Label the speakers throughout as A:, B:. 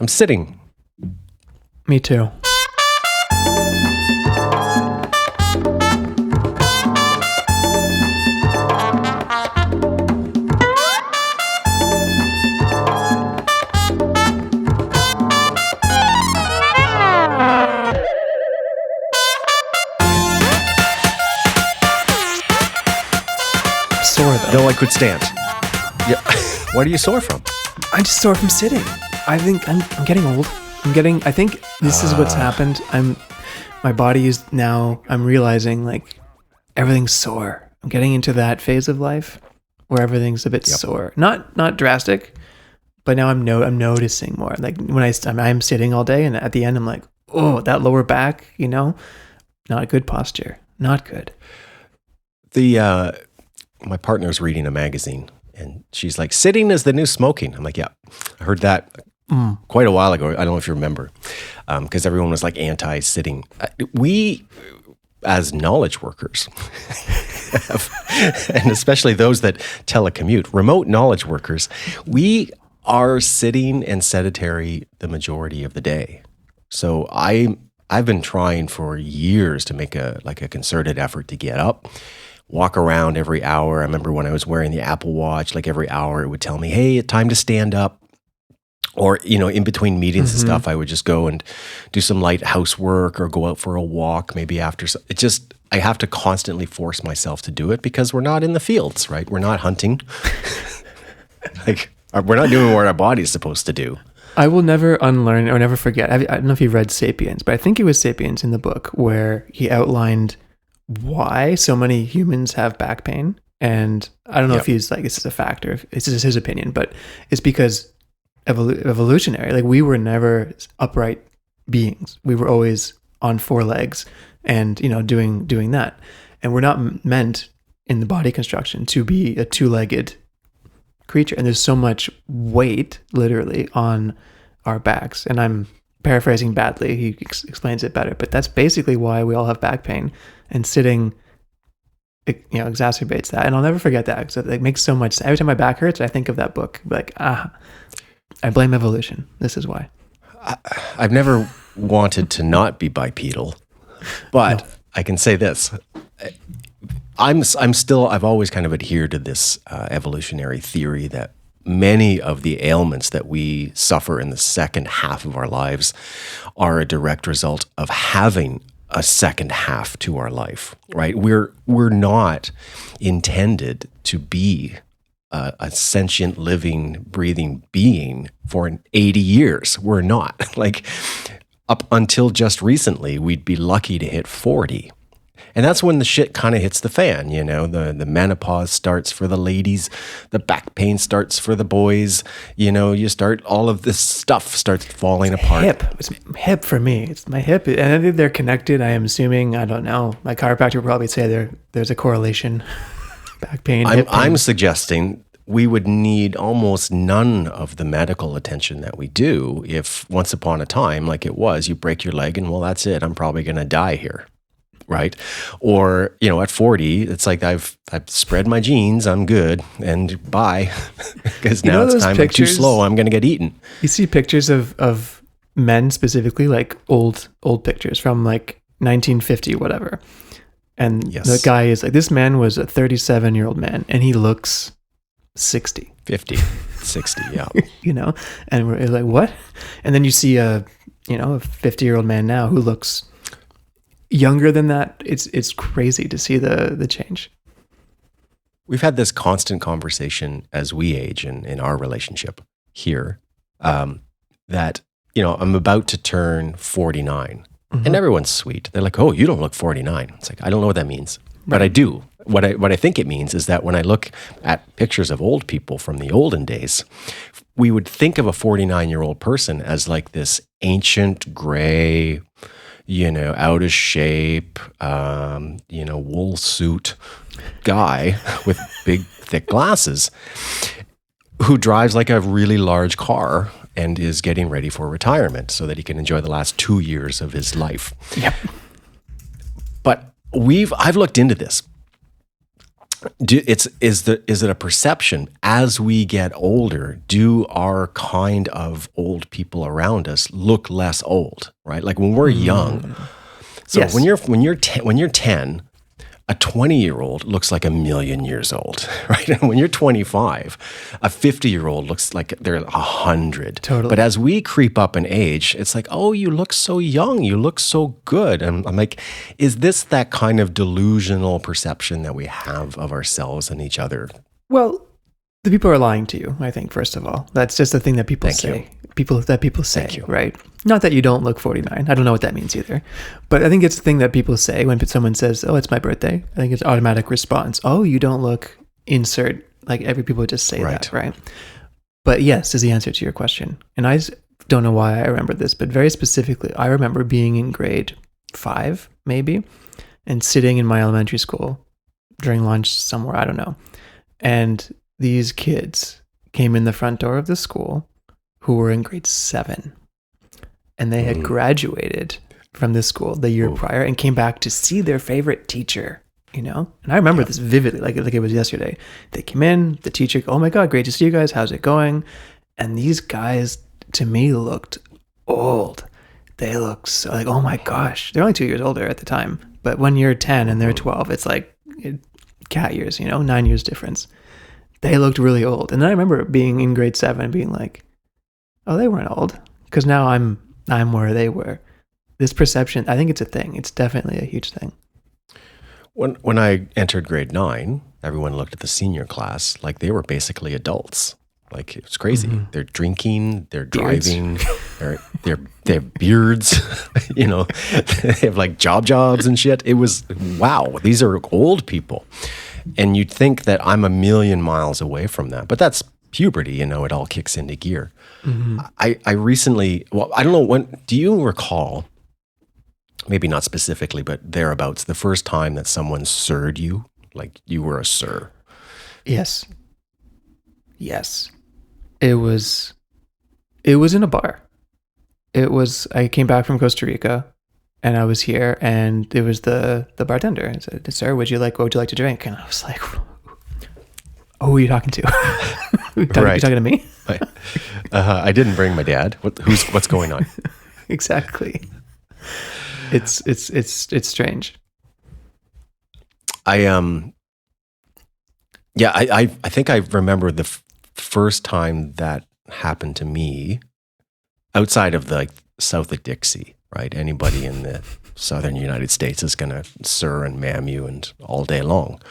A: I'm sitting.
B: Me too. Sore though.
A: Though I could stand. Yeah. What are you sore from?
B: I'm just sore from sitting. I think I'm getting old. I think this is what's happened. My body is now, I'm realizing like everything's sore. I'm getting into that phase of life where everything's a bit sore. Not drastic, but now I'm noticing more. Like when I'm sitting all day and at the end I'm like, oh, that lower back, not a good posture. Not good.
A: My partner's reading a magazine and she's like, sitting is the new smoking. I'm like, yeah, I heard that quite a while ago. I don't know if you remember, because everyone was like anti-sitting. We, as knowledge workers, and especially those that telecommute, remote knowledge workers, we are sitting and sedentary the majority of the day. So I've been trying for years to make a concerted effort to get up, walk around every hour. I remember when I was wearing the Apple Watch, like every hour it would tell me, hey, it's time to stand up. Or, in between meetings and stuff, I would just go and do some light housework or go out for a walk maybe after. I have to constantly force myself to do it because we're not in the fields, right? We're not hunting. We're not doing what our body's supposed to do.
B: I will never unlearn or never forget. I don't know if you read Sapiens, but I think it was Sapiens in the book where he outlined why so many humans have back pain. And I don't know if he's like, this is a fact or if it's just his opinion, but it's because evolutionary. Like we were never upright beings. We were always on four legs and, doing that. And we're not meant in the body construction to be a two-legged creature. And there's so much weight literally on our backs. And I'm paraphrasing badly. He explains it better, but that's basically why we all have back pain, and sitting, exacerbates that. And I'll never forget that because it makes so much sense. Every time my back hurts, I think of that book. Like, I blame evolution. This is why.
A: I've never wanted to not be bipedal, but I can say this. I've always kind of adhered to this evolutionary theory that many of the ailments that we suffer in the second half of our lives are a direct result of having a second half to our life, right? We're not intended to be a sentient, living, breathing being for 80 years. We're not. Like, up until just recently, we'd be lucky to hit 40. And that's when the shit kind of hits the fan, the menopause starts for the ladies, the back pain starts for the boys, all of this stuff starts falling apart.
B: It's hip for me. It's my hip. And I think they're connected. I am assuming, I don't know. My chiropractor would probably say there's a correlation. Back pain, hip pain.
A: I'm suggesting we would need almost none of the medical attention that we do if once upon a time, like it was, you break your leg and well, that's it. I'm probably going to die here. Right. Or, at 40, it's like I've spread my genes. I'm good. And bye. Because now it's time. I'm too slow. I'm going to get eaten.
B: You see pictures of men specifically, like old pictures from like 1950, whatever. And the guy is like, this man was a 37-year-old man and he looks 60.
A: 50, 60, yeah.
B: And we're like, what? And then you see a 50-year-old man now who looks younger than that. It's crazy to see the change.
A: We've had this constant conversation as we age in our relationship here, that, I'm about to turn 49. And everyone's sweet. They're like, oh, you don't look 49. It's like, I don't know what that means, but I do. What I think it means is that when I look at pictures of old people from the olden days, we would think of a 49-year-old person as like this ancient, gray, out of shape, wool suit guy with big, thick glasses who drives like a really large car and is getting ready for retirement so that he can enjoy the last 2 years of his life.
B: Yep.
A: But I've looked into this. Is it a perception as we get older? Do our kind of old people around us look less old? Right, like when we're young. So
B: Yes.
A: when you're 10, a 20-year-old looks like a million years old, right? And when you're 25, a 50-year-old looks like they're 100.
B: Totally.
A: But as we creep up in age, it's like, oh, you look so young, you look so good. And I'm like, is this that kind of delusional perception that we have of ourselves and each other?
B: Well, the people are lying to you, I think, first of all. That's just the thing that people
A: Thank
B: say.
A: you.
B: People say,
A: Thank you.
B: right? Not that you don't look 49. I don't know what that means either. But I think it's the thing that people say when someone says, oh, it's my birthday. I think it's automatic response. Oh, you don't look insert. Like every people just say that, right? But yes, is the answer to your question. And I don't know why I remember this, but very specifically, I remember being in grade 5, maybe, and sitting in my elementary school during lunch somewhere, I don't know. And these kids came in the front door of the school who were in grade 7. And they had graduated from this school the year prior and came back to see their favorite teacher, you know? And I remember this vividly, like it was yesterday. They came in, the teacher, oh my God, great to see you guys. How's it going? And these guys, to me, looked old. They looked so like, oh my gosh. They're only 2 years older at the time. But when you're 10 and they're 12, it's like cat years, 9 years difference. They looked really old. And then I remember being in grade 7 and being like, oh, they weren't old. Because now I'm where they were. This perception, I think it's a thing. It's definitely a huge thing.
A: When I entered grade 9, everyone looked at the senior class like they were basically adults. Like it was crazy. Mm-hmm. They're drinking, they're driving, they have beards, they have like jobs and shit. It was, wow, these are old people. And you'd think that I'm a million miles away from that, but that's puberty, it all kicks into gear. Mm-hmm. I recently, I don't know do you recall, maybe not specifically, but thereabouts, the first time that someone sirred you, like you were a sir?
B: Yes. It was in a bar. I came back from Costa Rica and I was here and it was the bartender and said, sir, what would you like to drink? And I was like, oh, who are you talking to? You talking to me?
A: I didn't bring my dad. What's going on?
B: Exactly. It's strange.
A: I think I remember the first time that happened to me outside of the south of Dixie, right? Anybody in the southern United States is going to sir and ma'am you and all day long.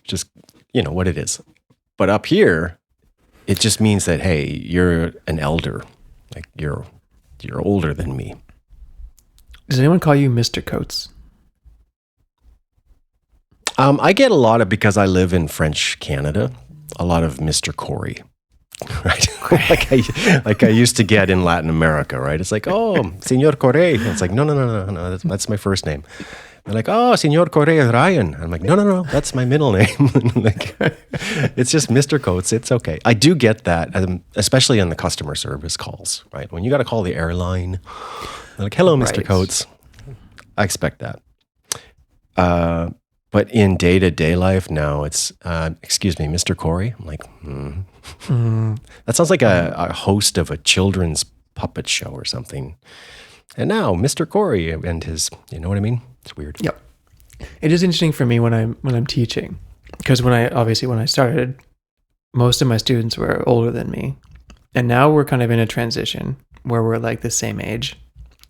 A: Just, what it is. But up here, it just means that, hey, you're an elder. Like you're older than me.
B: Does anyone call you Mr. Coates?
A: I get a lot of, because I live in French Canada, a lot of Mr. Corey, right? like I used to get in Latin America, right? It's like, oh, Senor Corey. It's like, no, that's my first name. They're like, oh, Senor Corey Ryan. I'm like, no, that's my middle name. Like, it's just Mr. Coates. It's okay. I do get that, especially on the customer service calls, right? When you got to call the airline, they're like, hello, Mr. Coates. I expect that. But in day-to-day life now, it's, excuse me, Mr. Corey. I'm like, That sounds like a host of a children's puppet show or something. And now, Mr. Corey and his, you know what I mean? It's weird.
B: Yep. It is interesting for me when I'm teaching, because when I started, most of my students were older than me, and now we're kind of in a transition where we're like the same age,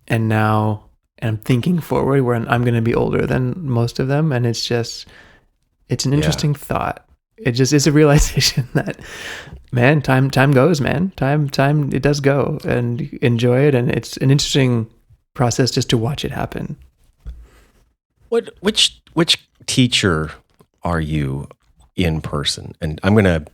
B: and I'm thinking forward where I'm going to be older than most of them, and it's an interesting thought. It just is a realization that, man, time goes, man. Time it does go, and enjoy it, and it's an interesting process just to watch it happen.
A: Which teacher are you in person? And I'm going to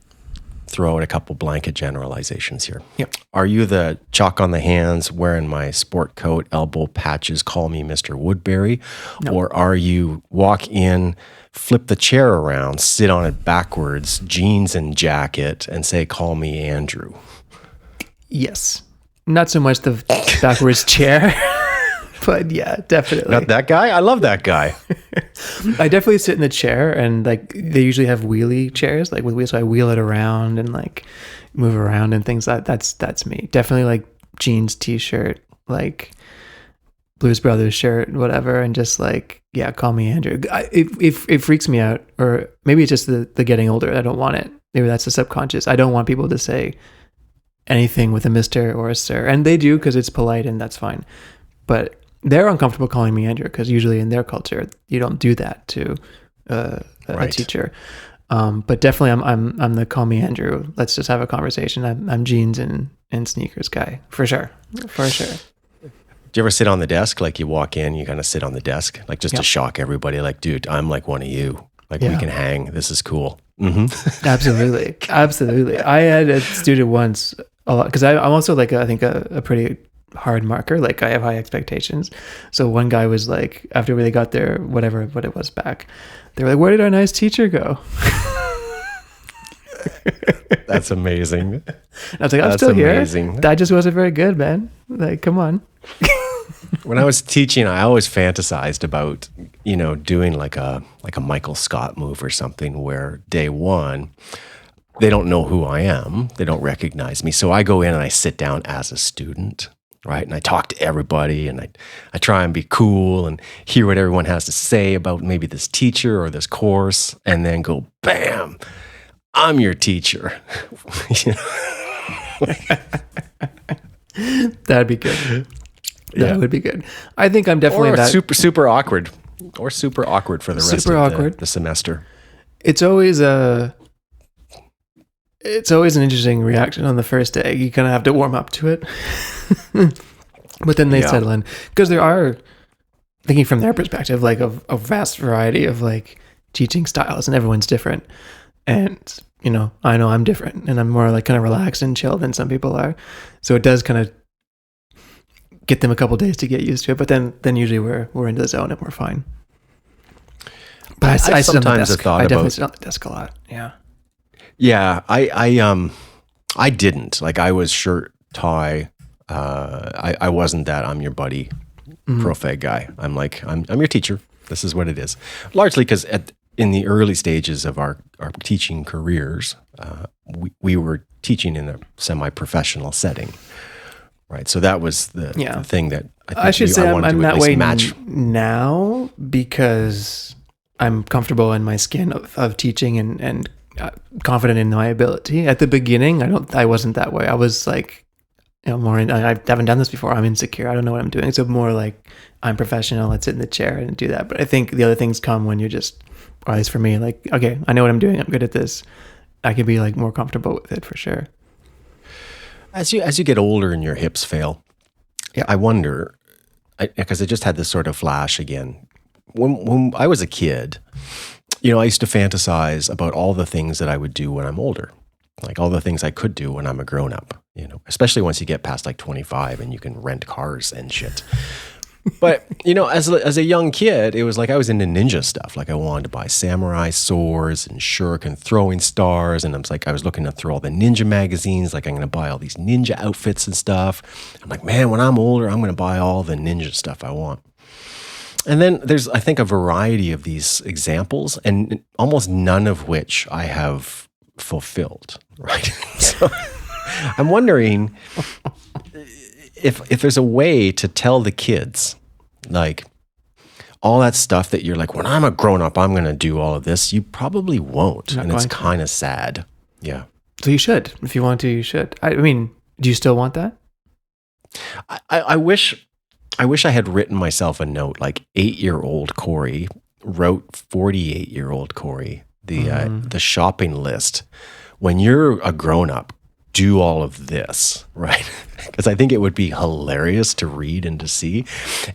A: throw out a couple blanket generalizations here.
B: Yep.
A: Are you the chalk on the hands, wearing my sport coat, elbow patches, call me Mr. Woodbury? No. Or are you walk in, flip the chair around, sit on it backwards, jeans and jacket, and say, call me Andrew?
B: Yes. Not so much the backwards chair. But yeah, definitely.
A: Not that guy? I love that guy.
B: I definitely sit in the chair, and like they usually have wheelie chairs, like with wheels, so I wheel it around and like move around and things like that. That's me. Definitely like jeans, t-shirt, like Blues Brothers shirt, whatever, and just like, yeah, call me Andrew. It freaks me out, or maybe it's just the getting older. I don't want it. Maybe that's the subconscious. I don't want people to say anything with a Mr. or a Sir, and they do because it's polite and that's fine. But they're uncomfortable calling me Andrew because usually in their culture you don't do that to a teacher. But definitely I'm the call me Andrew. Let's just have a conversation. I'm jeans and sneakers guy for sure. For sure.
A: Do you ever sit on the desk? Like you walk in, you kind of sit on the desk, like just to shock everybody. Like, dude, I'm like one of you. Like we can hang. This is cool. Mm-hmm.
B: Absolutely. Absolutely. I had a student once a lot because I'm also like, I think a pretty hard marker. Like I have high expectations. So one guy was like, after they got their what it was back, they were like, where did our nice teacher go?
A: That's amazing.
B: And I was like, I'm still here. That just wasn't very good, man. Like, come on.
A: When I was teaching, I always fantasized about, doing like a Michael Scott move or something where day one, they don't know who I am. They don't recognize me. So I go in and I sit down as a student. Right. And I talk to everybody and I try and be cool and hear what everyone has to say about maybe this teacher or this course, and then go, bam, I'm your teacher.
B: That'd be good. That would be good. I think I'm definitely
A: or
B: that.
A: super awkward or super awkward for the rest of the semester.
B: It's always an interesting reaction on the first day. You kind of have to warm up to it. But then they settle in because there are, thinking from their perspective, like a vast variety of like teaching styles, and everyone's different. And I know I'm different, and I'm more like kind of relaxed and chill than some people are. So it does kind of get them a couple days to get used to it. But then usually we're into the zone and we're fine. But I sometimes have thought about. I definitely sit on the desk a lot. Yeah.
A: Yeah, I didn't. Like I was shirt, tie. I wasn't that I'm your buddy, pro-fag guy. I'm like, I'm your teacher. This is what it is. Largely because in the early stages of our teaching careers, we were teaching in a semi-professional setting, right? So that was the thing that
B: I should say I'm that way now because I'm comfortable in my skin of teaching and confident in my ability. At the beginning, I wasn't that way. I was like, more. I haven't done this before. I'm insecure. I don't know what I'm doing. So more like I'm professional. Let's sit in the chair and do that. But I think the other things come when you're just, or at least for me, like, okay, I know what I'm doing. I'm good at this. I can be like more comfortable with it for sure.
A: As you get older and your hips fail, I wonder, because I just had this sort of flash again. When I was a kid, I used to fantasize about all the things that I would do when I'm older, like all the things I could do when I'm a grown up, especially once you get past like 25 and you can rent cars and shit. But, as a young kid, it was like I was into ninja stuff. Like I wanted to buy samurai swords and shuriken throwing stars. And I was looking through all the ninja magazines. Like I'm going to buy all these ninja outfits and stuff. I'm like, man, when I'm older, I'm going to buy all the ninja stuff I want. And then there's, I think, a variety of these examples, and almost none of which I have fulfilled, right? So I'm wondering if there's a way to tell the kids, like, all that stuff that you're like, when I'm a grown-up, I'm going to do all of this. You probably won't, and it's kind of sad. Yeah.
B: So you should. If you want to, you should. I mean, do you still want that?
A: I wish I had written myself a note, like 8-year-old Corey wrote 48-year-old Corey, the shopping list. When you're a grown-up, do all of this, right? Because I think it would be hilarious to read and to see,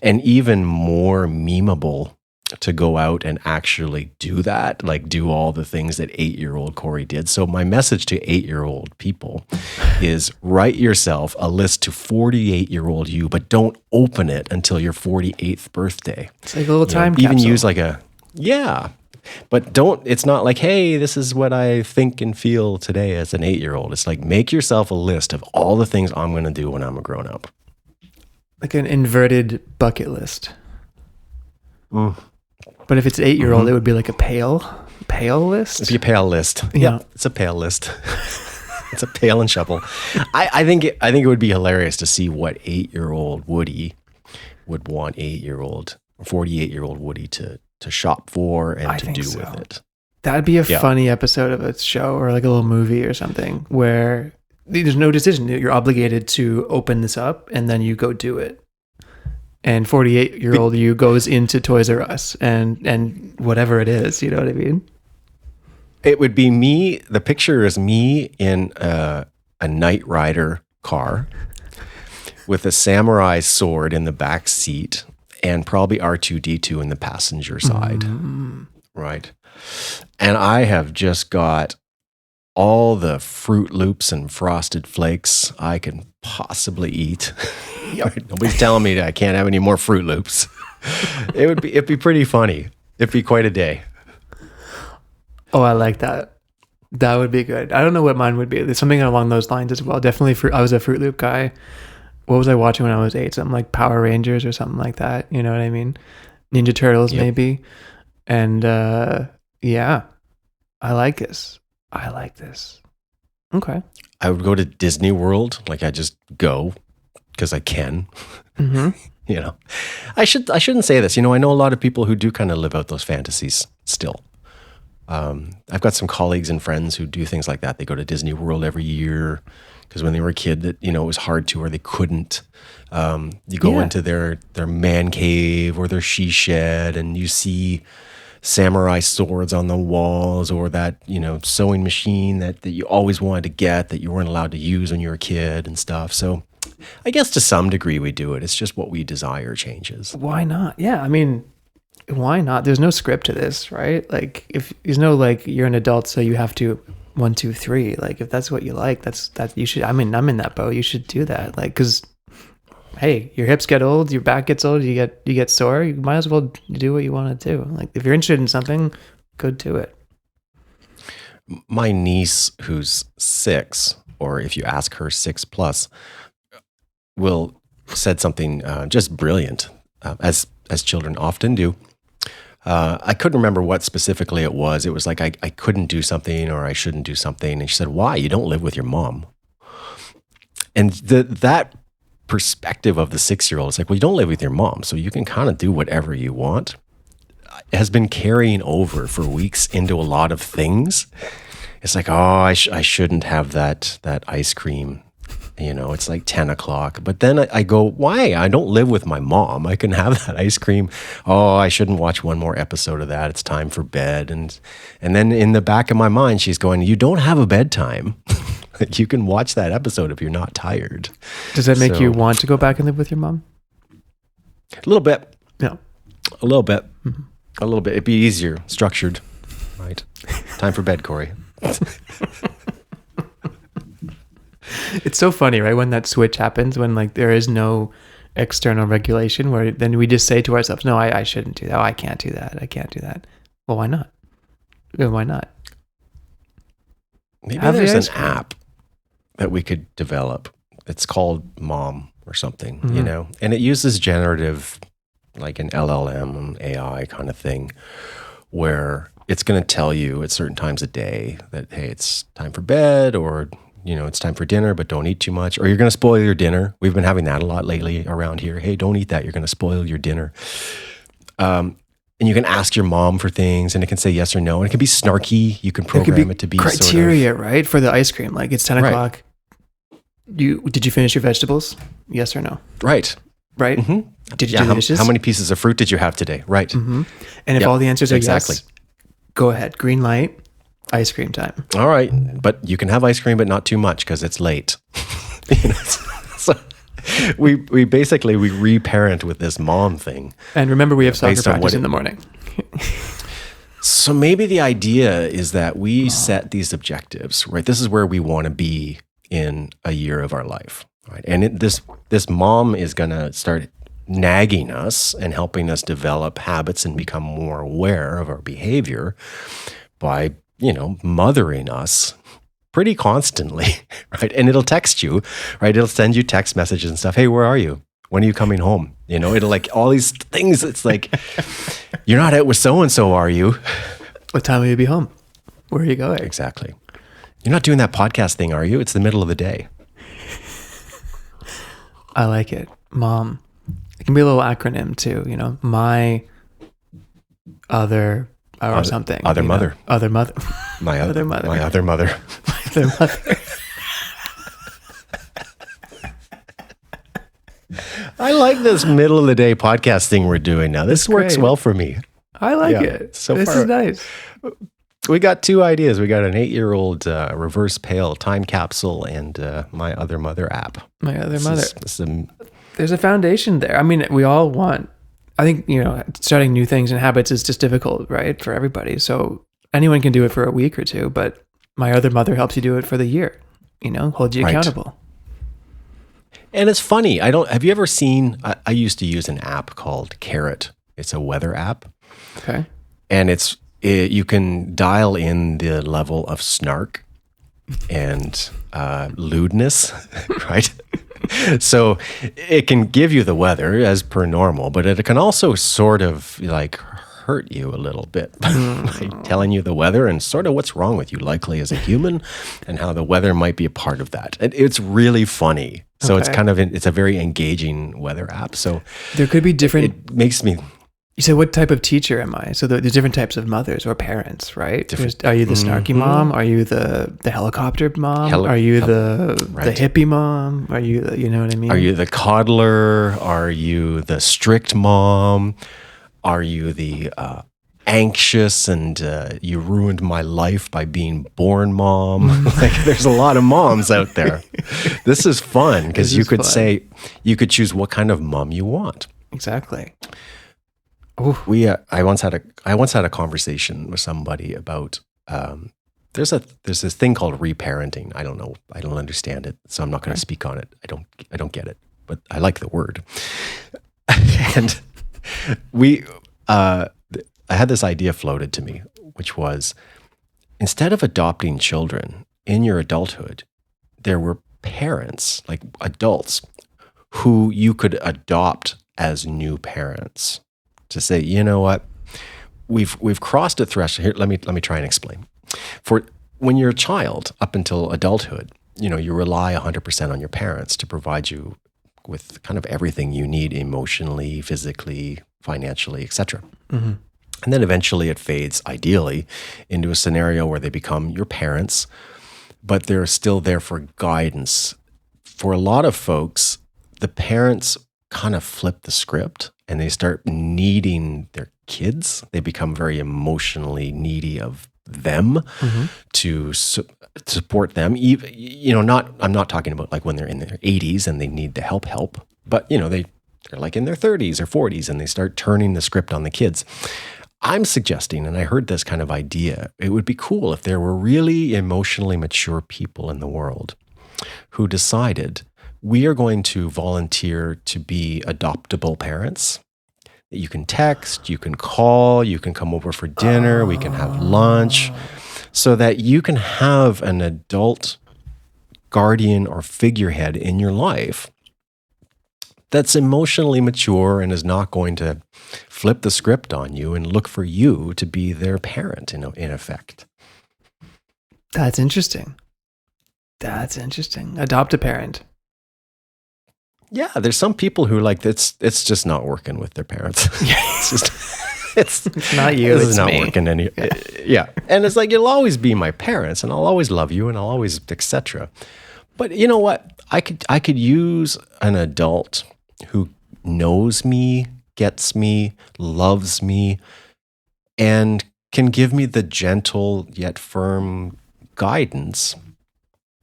A: and even more memeable to go out and actually do that, like do all the things that 8-year-old Corey did. So my message to 8-year-old people is write yourself a list to 48-year-old you, but don't open it until your 48th birthday.
B: It's like a little time capsule.
A: Even use like but it's not like, hey, this is what I think and feel today as an 8-year-old. It's like, make yourself a list of all the things I'm going to do when I'm a grown up.
B: Like an inverted bucket list.
A: Mm.
B: But if it's 8-year-old, it would be like a pale list.
A: It'd be a pale list.
B: Yeah.
A: It's a pale list. It's a pail and shovel. I think it would be hilarious to see what 8-year-old Woody would want 48-year-old Woody to shop for and to do with it.
B: That'd be a funny episode of a show or like a little movie or something where there's no decision. You're obligated to open this up and then you go do it. And 48-year-old you goes into Toys R Us and whatever it is, you know what I mean?
A: It would be me. The picture is me in a Knight Rider car with a samurai sword in the back seat and probably R2-D2 in the passenger side. Right. And I have just got all the Fruit Loops and Frosted Flakes I can possibly eat. Nobody's telling me that I can't have any more Fruit Loops. It'd be pretty funny. It'd be quite a day.
B: Oh, I like that. That would be good. I don't know what mine would be. There's something along those lines as well. Definitely I was a Fruit Loop guy. What was I watching when I was 8? Something like Power Rangers or something like that. You know what I mean? Ninja Turtles maybe. And yeah, I like this. Okay.
A: I would go to Disney World. Like I just go because I can.
B: Mm-hmm.
A: You know, I shouldn't say this. You know, I know a lot of people who do kind of live out those fantasies still. I've got some colleagues and friends who do things like that. They go to Disney World every year because when they were a kid, that it was hard to or they couldn't. You go into their man cave or their she shed, and you see samurai swords on the walls, or that sewing machine that you always wanted to get that you weren't allowed to use when you were a kid and stuff. So I guess to some degree we do it. It's just what we desire changes.
B: Why not? Yeah, I mean, why not? There's no script to this, right? Like, if there's no you're an adult, so you have to 1, 2, 3. Like, if that's what you like, that's you should. I mean, I'm in that boat. You should do that. Like, because hey, your hips get old, your back gets old, you get sore. You might as well do what you want to do. Like, if you're interested in something, go do it.
A: My niece, who's 6, or if you ask her 6+, said something just brilliant, as children often do. I couldn't remember what specifically it was. It was like I couldn't do something or I shouldn't do something. And she said, "Why? You don't live with your mom." And that perspective of the 6-year-old is like, well, you don't live with your mom, so you can kind of do whatever you want. It has been carrying over for weeks into a lot of things. It's like, oh, I shouldn't have that ice cream. It's like 10 o'clock. But then I go, why? I don't live with my mom. I can have that ice cream. Oh, I shouldn't watch one more episode of that. It's time for bed. And then in the back of my mind, she's going, you don't have a bedtime. You can watch that episode if you're not tired.
B: Does that make you want to go back and live with your mom?
A: A little bit.
B: Yeah.
A: A little bit. Mm-hmm. A little bit. It'd be easier, structured. Right. Time for bed, Corey.
B: It's so funny, right? When that switch happens, when there is no external regulation, where then we just say to ourselves, no, I shouldn't do that. Oh, I can't do that. I can't do that. Well, why not? Why not?
A: Maybe there's an app that we could develop. It's called MOM or something, and it uses generative, like an LLM, AI kind of thing, where it's going to tell you at certain times a day that, hey, it's time for bed, or it's time for dinner, but don't eat too much, or you're going to spoil your dinner. We've been having that a lot lately around here. Hey, don't eat that. You're going to spoil your dinner. And you can ask your mom for things, and it can say yes or no. And it can be snarky. You can program it to be
B: criteria, right? For the ice cream. Like, it's 10 o'clock. Did you finish your vegetables? Yes or no?
A: Right.
B: Right? Mm-hmm. Did you do the dishes?
A: How many pieces of fruit did you have today? Right.
B: Mm-hmm. And if all the answers are yes, go ahead. Green light. Ice cream time.
A: All right. But you can have ice cream, but not too much because it's late. So we reparent with this mom thing.
B: And remember, we have soccer practice in the morning.
A: So maybe the idea is that we set these objectives, right? This is where we want to be in a year of our life, right? And this mom is going to start nagging us and helping us develop habits and become more aware of our behavior by mothering us pretty constantly, right? And it'll text you, right? It'll send you text messages and stuff. Hey, where are you? When are you coming home? You know, it'll like all these things. It's like, you're not out with so-and-so, are you?
B: What time will you be home? Where are you going?
A: Exactly. You're not doing that podcast thing, are you? It's the middle of the day.
B: I like it. Mom. It can be a little acronym too, you know, my other or something.
A: Other mother.
B: Other mother.
A: My
B: other mother.
A: My other mother.
B: My other mother.
A: I like this middle of the day podcast thing we're doing now. This works
B: great.
A: well for me.
B: I like it.
A: So
B: this
A: far,
B: is nice.
A: We got 2 ideas. We got an 8-year-old reverse pail time capsule and my other mother app.
B: My other mother. There's a foundation there. I mean, we all want, I think, you know, starting new things and habits is just difficult, right? For everybody. So anyone can do it for a week or 2, but my other mother helps you do it for the year, you know, hold you accountable.
A: And it's funny. Have you ever seen, I used to use an app called Carrot. It's a weather app.
B: Okay.
A: And you can dial in the level of snark and lewdness, right? So it can give you the weather as per normal, but it can also sort of like hurt you a little bit by telling you the weather and sort of what's wrong with you likely as a human and how the weather might be a part of that. And it's really funny. So it's kind of, it's a very engaging weather app. So
B: there could be different.
A: It makes me.
B: You said, what type of teacher am I? So there's different types of mothers or parents, right? Are you the snarky mom? Are you the helicopter mom? Are you the hippie mom? Are you, you know what I mean?
A: Are you the coddler? Are you the strict mom? Are you the anxious and you ruined my life by being born mom? Like, there's a lot of moms out there. This is fun because you could say, you could choose what kind of mom you want.
B: Exactly.
A: I once had a conversation with somebody about there's this thing called reparenting. I don't know. I don't understand it, so I'm not going to speak on it. I don't get it, but I like the word. And I had this idea floated to me, which was, instead of adopting children in your adulthood, there were parents, like adults, who you could adopt as new parents. To say, you know what, we've crossed a threshold here. Let me try and explain. For when you're a child up until adulthood, you know, you rely 100% on your parents to provide you with kind of everything you need emotionally, physically, financially, etc. Mm-hmm. And then eventually it fades, ideally, into a scenario where they become your parents, but they're still there for guidance. For a lot of folks, the parents kind of flip the script and they start needing their kids. They become very emotionally needy of them to support them. You know, I'm not talking about like when they're in their 80s and they need the help, but you know, they're like in their 30s or 40s and they start turning the script on the kids. I'm suggesting, and I heard this kind of idea, it would be cool if there were really emotionally mature people in the world who decided, we are going to volunteer to be adoptable parents. You can text, you can call, you can come over for dinner, we can have lunch, so that you can have an adult guardian or figurehead in your life that's emotionally mature and is not going to flip the script on you and look for you to be their parent, in effect.
B: That's interesting. Adopt a parent.
A: Yeah, there's some people who like it's just not working with their parents. it's
B: not you.
A: It's not working any. Yeah, and it's like, you'll always be my parents, and I'll always love you, and I'll always etc. But you know what? I could use an adult who knows me, gets me, loves me, and can give me the gentle yet firm guidance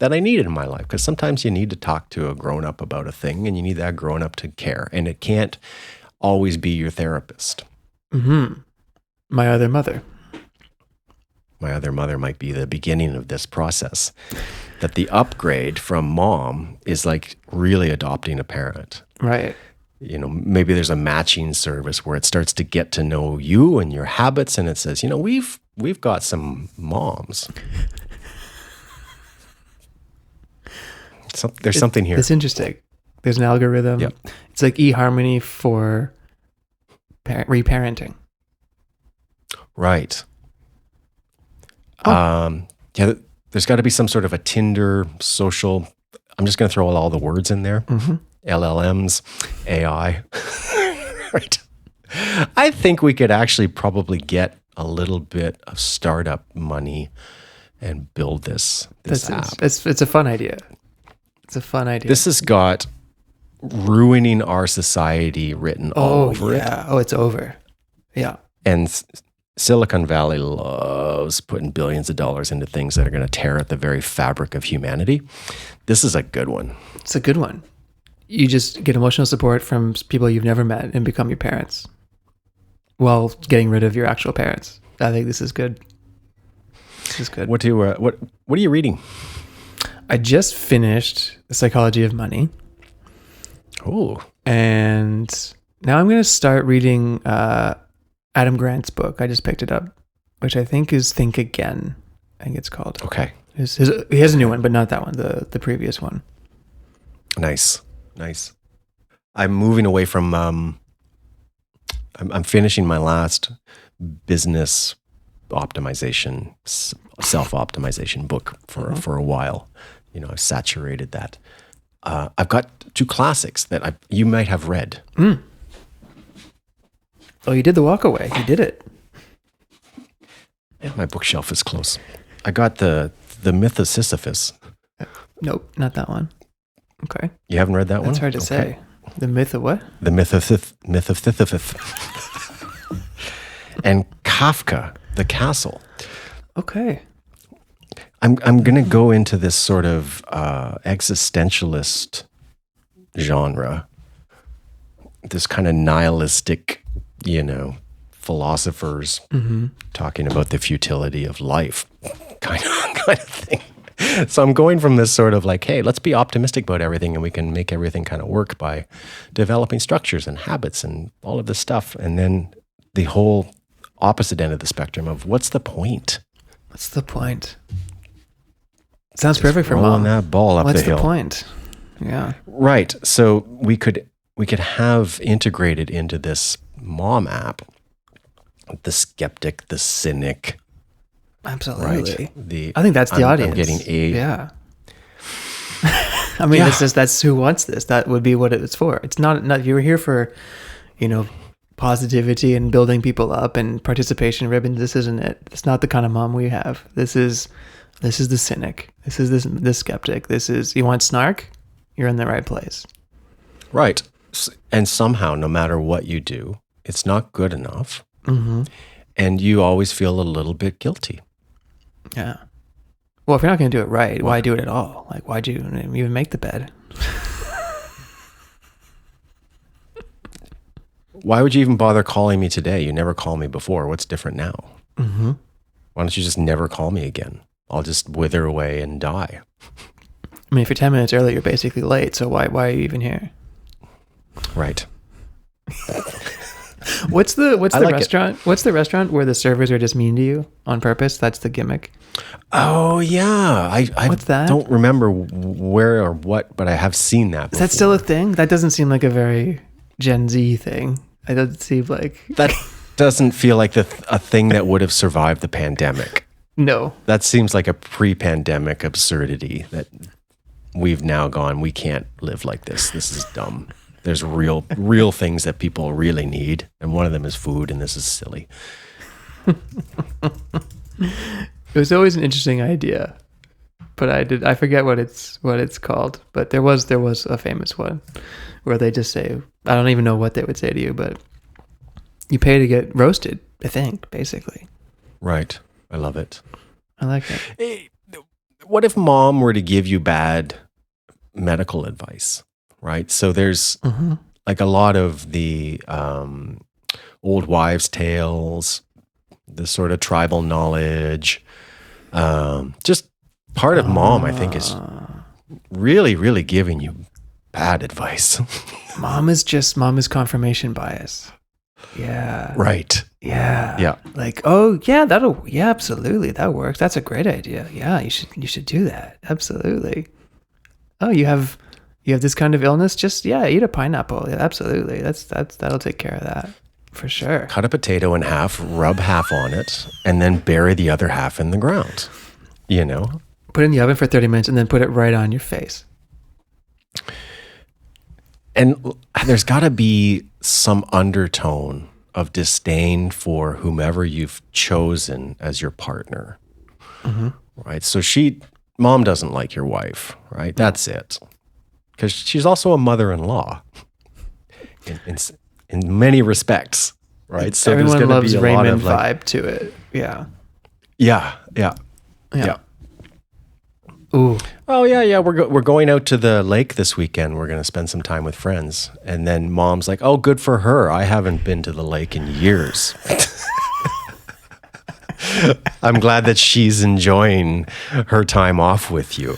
A: that I needed in my life. Because sometimes you need to talk to a grown-up about a thing, and you need that grown-up to care. And it can't always be your therapist.
B: Mm-hmm. My other mother
A: might be the beginning of this process. That the upgrade from mom is like really adopting a parent.
B: Right.
A: You know, maybe there's a matching service where it starts to get to know you and your habits, and it says, you know, we've got some moms. There's something here.
B: It's interesting. There's an algorithm.
A: Yep.
B: It's like eHarmony for reparenting.
A: Right.
B: Oh.
A: Yeah, there's got to be some sort of a Tinder social. I'm just going to throw all the words in there.
B: Mm-hmm.
A: LLMs, AI. Right. I think we could actually probably get a little bit of startup money and build this app.
B: It's a fun idea. It's a fun idea.
A: This has got ruining our society written all over it.
B: Oh, it's over. Yeah.
A: And Silicon Valley loves putting billions of dollars into things that are going to tear at the very fabric of humanity. This is a good one.
B: It's a good one. You just get emotional support from people you've never met and become your parents while getting rid of your actual parents. I think this is good. This is good.
A: What are you reading?
B: I just finished The Psychology of Money.
A: Oh.
B: And now I'm going to start reading Adam Grant's book. I just picked it up, which I think is Think Again. I think it's called.
A: Okay.
B: He has a new one, but not that one, the previous one.
A: Nice. I'm moving away from, I'm finishing my last business optimization, self-optimization book for a while. I've saturated that. I've got 2 classics that you might have read.
B: Mm. Oh, you did the walk away. You did it.
A: Yeah, my bookshelf is close. I got the Myth of Sisyphus.
B: Nope, not that one. Okay.
A: You haven't read that one?
B: That's hard to say. The myth of what?
A: The Myth of Sisyphus. And Kafka, The Castle.
B: Okay.
A: I'm going to go into this sort of existentialist genre. This kind of nihilistic, philosophers talking about the futility of life kind of thing. So I'm going from this sort of like, hey, let's be optimistic about everything and we can make everything kind of work by developing structures and habits and all of this stuff. And then the whole opposite end of the spectrum of what's the point?
B: What's the point? Sounds perfect for
A: rolling
B: Mom.
A: that ball up
B: What's
A: the hill.
B: The point? Yeah.
A: Right. So we could have integrated into this MOM app the skeptic, the cynic.
B: Absolutely.
A: Right.
B: I think that's the audience.
A: I'm getting
B: Yeah. I mean, that's who wants this. That would be what it's for. It's not you were here for, positivity and building people up and participation ribbons. This isn't it. It's not the kind of mom we have. This is the cynic. This is this skeptic. You want snark? You're in the right place.
A: Right. And somehow, no matter what you do, it's not good enough.
B: Mm-hmm.
A: And you always feel a little bit guilty.
B: Yeah. Well, if you're not going to do it right, why do it at all? Like, why'd you even make the bed?
A: Why would you even bother calling me today? You never called me before. What's different now?
B: Mm-hmm.
A: Why don't you just never call me again? I'll just wither away and die.
B: I mean, if you're 10 minutes early, you're basically late. So why are you even here?
A: Right.
B: What's the
A: like
B: restaurant? What's the restaurant where the servers are just mean to you on purpose? That's the gimmick.
A: Oh yeah, I
B: What's that?
A: don't remember where or what, but I have seen that before.
B: Is that still a thing? That doesn't seem like a very Gen Z thing. It doesn't seem like
A: that doesn't feel like a thing that would have survived the pandemic.
B: No,
A: that seems like a pre-pandemic absurdity that we've now gone. We can't live like this. This is dumb. There's real things that people really need, and one of them is food, and this is silly.
B: It was always an interesting idea, but I forget what it's called. But there was a famous one where they just say, I don't even know what they would say to you, but you pay to get roasted, I think, basically.
A: Right. I love it.
B: I like it.
A: Hey, what if Mom were to give you bad medical advice? Right. So there's like a lot of the old wives' tales, the sort of tribal knowledge. Just part of Mom, I think, is really, really giving you bad advice.
B: Mom is confirmation bias. Yeah.
A: Right.
B: Yeah.
A: Yeah.
B: Like, oh yeah, absolutely. That works. That's a great idea. Yeah, you should do that. Absolutely. Oh, you have You have this kind of illness, just eat a pineapple. Yeah, absolutely. That'll take care of that for sure.
A: Cut a potato in half, rub half on it, and then bury the other half in the ground. You know?
B: Put it in the oven for 30 minutes and then put it right on your face.
A: And there's got to be some undertone of disdain for whomever you've chosen as your partner, right? So mom doesn't like your wife, right? That's it. Because she's also a mother-in-law in many respects, right? So
B: everyone
A: there's
B: loves
A: be a
B: Raymond
A: lot of
B: vibe to it. Yeah.
A: Yeah.
B: Ooh.
A: Oh yeah. We're going out to the lake this weekend. We're going to spend some time with friends. And then mom's like, "Oh, good for her. I haven't been to the lake in years." I'm glad that she's enjoying her time off with you.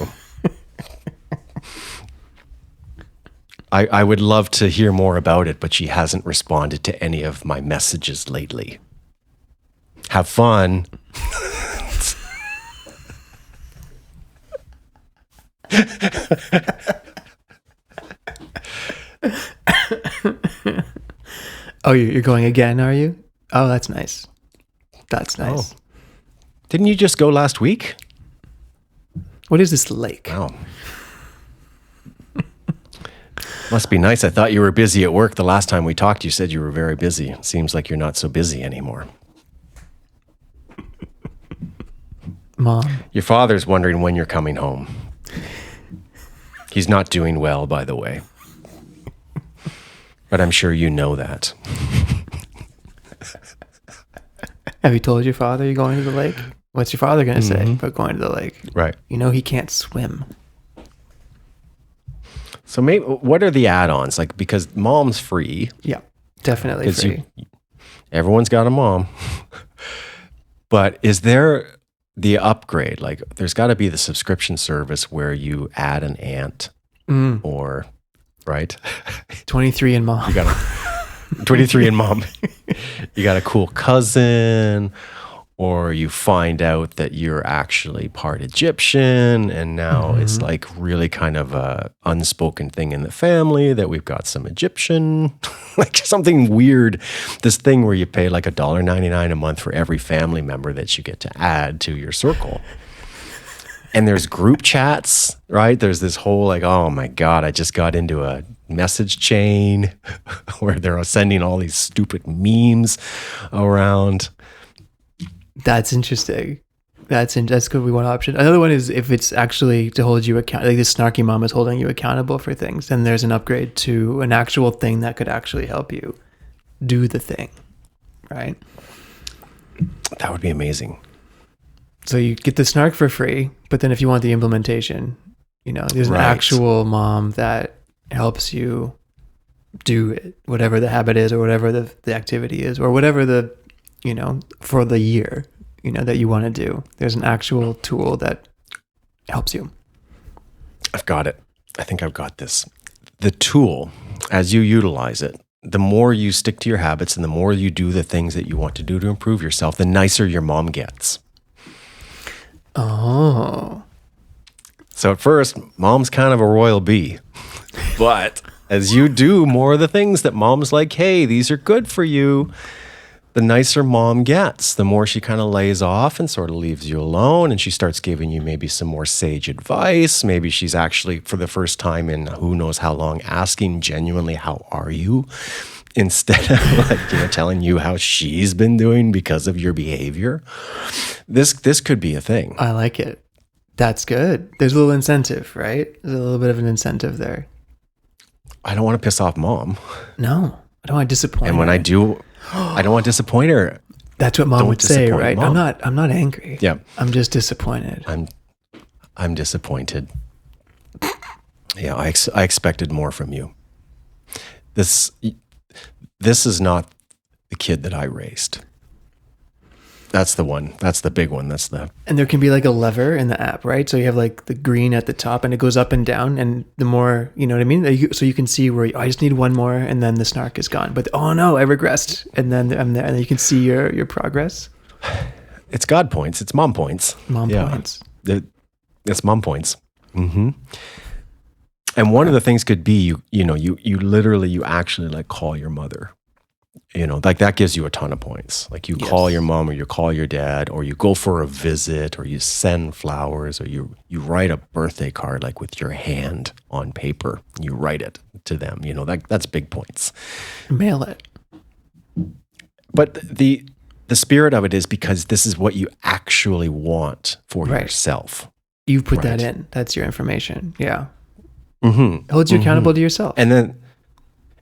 A: I would love to hear more about it, but she hasn't responded to any of my messages lately. Have fun.
B: Oh, you're going again, are you? Oh, that's nice. That's nice.
A: Oh. Didn't you just go last week?
B: What is this lake?
A: Wow. Must be nice. I thought you were busy at work. The last time we talked, you said you were very busy. It seems like you're not so busy anymore.
B: Mom.
A: Your father's wondering when you're coming home. He's not doing well, by the way. But I'm sure you know that.
B: Have you told your father you're going to the lake? What's your father going to say about going to the lake?
A: Right.
B: You know he can't swim.
A: So maybe what are the add-ons? Like, because mom's free.
B: Yeah, definitely free.
A: Everyone's got a mom. But is there the upgrade? Like, there's got to be the subscription service where you add an aunt or, right?
B: 23 and mom.
A: You got 23 and mom. You got a cool cousin, or you find out that you're actually part Egyptian, and now it's like really kind of a unspoken thing in the family that we've got some Egyptian, like something weird, this thing where you pay like $1.99 a month for every family member that you get to add to your circle. And there's group chats, right? There's this whole like, oh my God, I just got into a message chain where they're sending all these stupid memes around.
B: That's interesting. That's could be one option. Another one is if it's actually to hold you account, like this snarky mom is holding you accountable for things, then there's an upgrade to an actual thing that could actually help you do the thing, right?
A: That would be amazing.
B: So you get the snark for free, but then if you want the implementation, there's an actual mom that helps you do it, whatever the habit is or whatever the activity is or whatever for the year, that you want to do. There's an actual tool that helps you.
A: I've got it. I think I've got this. The tool, as you utilize it, the more you stick to your habits and the more you do the things that you want to do to improve yourself, the nicer your mom gets.
B: Oh.
A: So at first, mom's kind of a royal bee. But as you do more of the things that mom's like, hey, these are good for you, the nicer mom gets, the more she kind of lays off and sort of leaves you alone, and she starts giving you maybe some more sage advice. Maybe she's actually, for the first time in who knows how long, asking genuinely, how are you? Instead of telling you how she's been doing because of your behavior. This could be a thing.
B: I like it. That's good. There's a little incentive, right? There's a little bit of an incentive there.
A: I don't want to piss off mom.
B: No, I don't want to disappoint her.
A: And when I do, I don't want to disappoint her.
B: That's what mom would say, right?
A: Mom.
B: I'm not angry.
A: Yeah.
B: I'm just disappointed.
A: I'm disappointed. Yeah, I expected more from you. This is not the kid that I raised. That's the one. That's the big one.
B: And there can be like a lever in the app, right? So you have like the green at the top and it goes up and down. And the more, you know what I mean? So you can see where I just need one more and then the snark is gone. But oh no, I regressed. And then I'm there and then you can see your progress.
A: It's God points. It's mom points.
B: Mom points.
A: It's mom points. Mm-hmm. And one of the things could be you literally you actually like call your mother. Like that gives you a ton of points. Like you call your mom or you call your dad or you go for a visit or you send flowers or you write a birthday card like with your hand on paper. You write it to them. That's big points.
B: Mail it.
A: But the spirit of it is because this is what you actually want for yourself.
B: You put that in. That's your information. Yeah.
A: Mm-hmm.
B: Holds you accountable to yourself.
A: And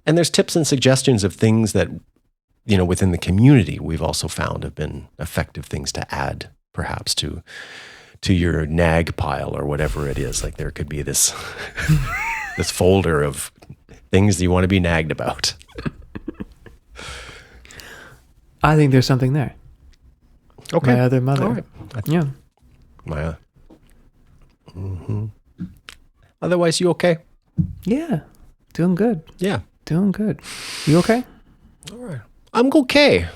A: there's tips and suggestions of things that, within the community, we've also found have been effective things to add perhaps to your nag pile or whatever it is. Like there could be this, this folder of things you want to be nagged about.
B: I think there's something there.
A: Okay.
B: My other mother.
A: All right.
B: Yeah.
A: My Otherwise, you okay?
B: Yeah. Doing good.
A: Yeah.
B: Doing good. You okay?
A: All right. I'm okay.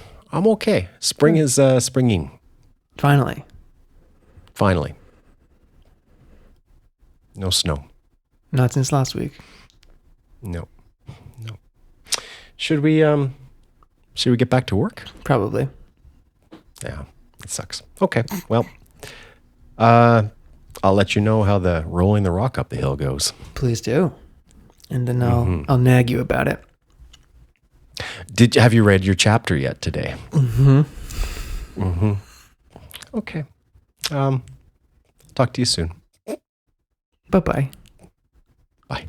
A: Spring is springing.
B: Finally.
A: No snow.
B: Not since last week.
A: No. Should we get back to work?
B: Probably.
A: Yeah, it sucks. Okay. Well, I'll let you know how the rolling the rock up the hill goes.
B: Please do. And then I'll nag you about it.
A: Have you read your chapter yet today? Okay. Talk to you soon.
B: Bye-bye.
A: Bye.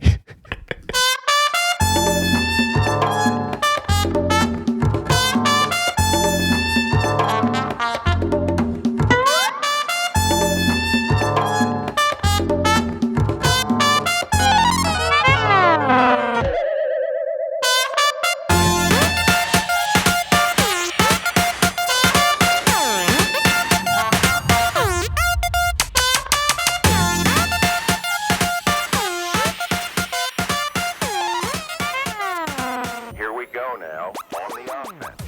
C: Here we go now on the offense.